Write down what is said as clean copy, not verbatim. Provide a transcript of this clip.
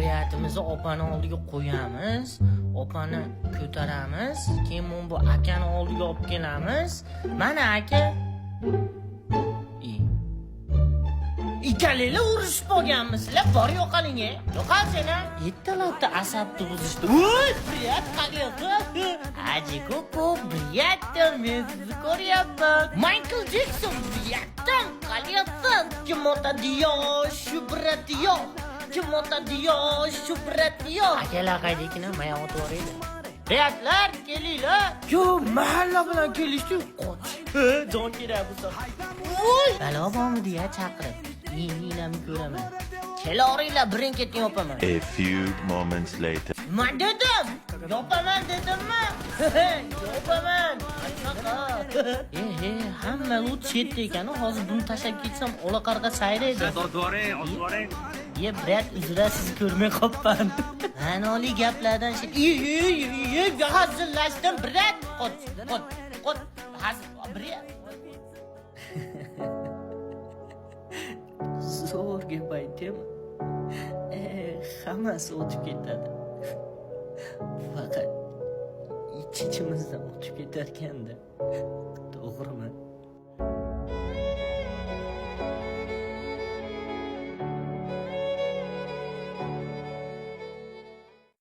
Briyatimizni opani oldiga qo'yamiz, opani ko'taramiz, keyin bu akani oldiga olib kelamiz. Mana aka. Ikkalanglar urushib qolganmisizlar, bor yo'qoling. Yo'qol seni. Ertalabda asabni buzishdi. Voy, briyat qaqiyotdi. Aji koko, briyatdan men sizni ko'ryapman. Michael Jackson briyatdan qalyapsan. Kim otadiyo, shu bratiyo. Kim otadiyo, shu bratiyo. Akalar qaydikina, men otib o'raydi. Briyatlar, kelinglar. Yo, mahalla bilan kelishdi. Qoch. Jon kerak bo'lsa. Voy, balo bormi deya chaqirib. Yenginglarni ko'raman. Keloringlar birin-ketin yopaman. A few moments later. Men dedim. Yopaman dedimmi? Yopaman. Hamma u chetda ekan. Hozir buni tashlab ketsam, olaqarg'a sayraydi. Otvoring. Brat, uzra sizni ko'rmay qopman. Ma'noli gaplardan hazillashdim, brat. Qot. Hazil, brat. Zo'r gap aytdimi? Hammasi o'tib ketadi. Faqat ichimizdan o'tib ketarkanda. To'g'rimi?